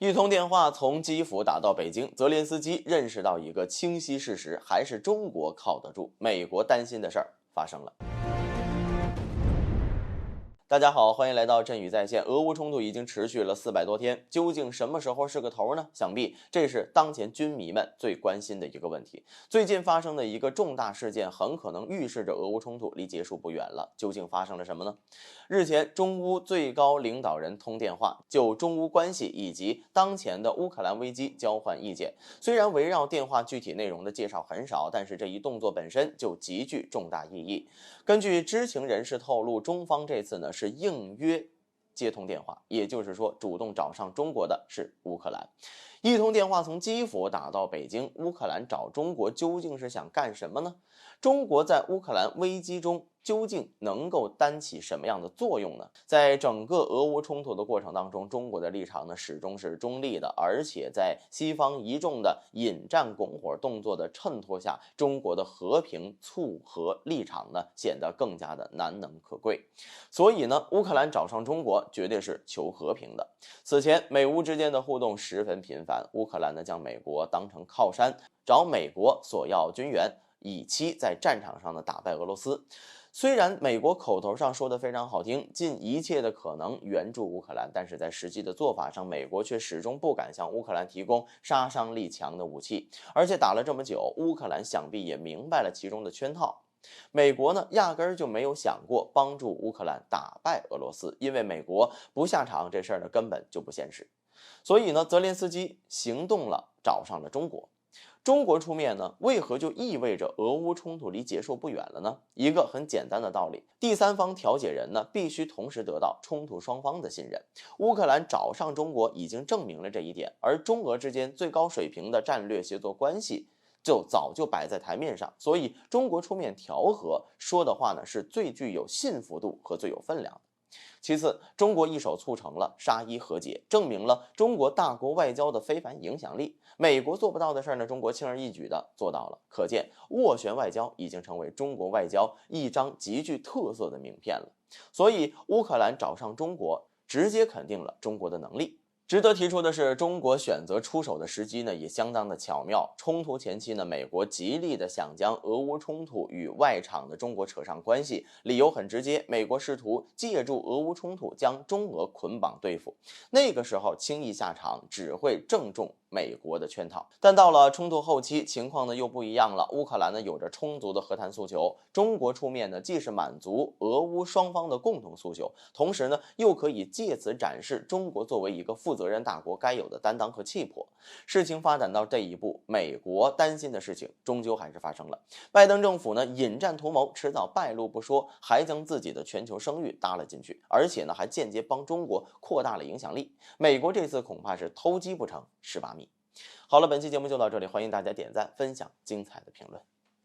一通电话从基辅打到北京，泽连斯基认识到一个清晰事实，还是中国靠得住。美国担心的事儿发生了。大家好，欢迎来到振宇在线。俄乌冲突已经持续了400多天，究竟什么时候是个头呢？想必这是当前军迷们最关心的一个问题。最近发生的一个重大事件，很可能预示着俄乌冲突离结束不远了。究竟发生了什么呢？日前，中乌最高领导人通电话，就中乌关系以及当前的乌克兰危机交换意见。虽然围绕电话具体内容的介绍很少，但是这一动作本身就极具重大意义。根据知情人士透露，中方这次呢是应约接通电话，也就是说主动找上中国的是乌克兰。一通电话从基辅打到北京，乌克兰找中国究竟是想干什么呢？中国在乌克兰危机中究竟能够担起什么样的作用呢？在整个俄乌冲突的过程当中，中国的立场呢始终是中立的，而且在西方一众的引战拱火动作的衬托下，中国的和平促和立场呢显得更加的难能可贵。所以呢，乌克兰找上中国绝对是求和平的。此前美乌之间的互动十分频繁，乌克兰呢将美国当成靠山，找美国索要军援，以期在战场上呢打败俄罗斯。虽然美国口头上说的非常好听，尽一切的可能援助乌克兰，但是在实际的做法上，美国却始终不敢向乌克兰提供杀伤力强的武器。而且打了这么久，乌克兰想必也明白了其中的圈套。美国呢，压根儿就没有想过帮助乌克兰打败俄罗斯，因为美国不下场这事儿呢根本就不现实。所以呢，泽连斯基行动了，找上了中国。中国出面呢，为何就意味着俄乌冲突离结束不远了呢？一个很简单的道理，第三方调解人呢，必须同时得到冲突双方的信任。乌克兰找上中国已经证明了这一点，而中俄之间最高水平的战略协作关系就早就摆在台面上，所以中国出面调和，说的话呢是最具有信服度和最有分量的。其次，中国一手促成了沙伊和解，证明了中国大国外交的非凡影响力。美国做不到的事呢，中国轻而易举的做到了。可见，斡旋外交已经成为中国外交一张极具特色的名片了。所以，乌克兰找上中国，直接肯定了中国的能力。值得提出的是，中国选择出手的时机呢，也相当的巧妙。冲突前期呢，美国极力的想将俄乌冲突与外场的中国扯上关系，理由很直接，美国试图借助俄乌冲突将中俄捆绑对付。那个时候轻易下场，只会正中美国的圈套。但到了冲突后期，情况呢又不一样了。乌克兰呢有着充足的和谈诉求，中国出面呢既是满足俄乌双方的共同诉求，同时呢又可以借此展示中国作为一个负责任大国该有的担当和气魄。事情发展到这一步，美国担心的事情终究还是发生了。拜登政府呢引战图谋，迟早败露不说，还将自己的全球声誉搭了进去，而且呢还间接帮中国扩大了影响力。美国这次恐怕是偷鸡不成蚀把米。好了，本期节目就到这里，欢迎大家点赞分享精彩的评论。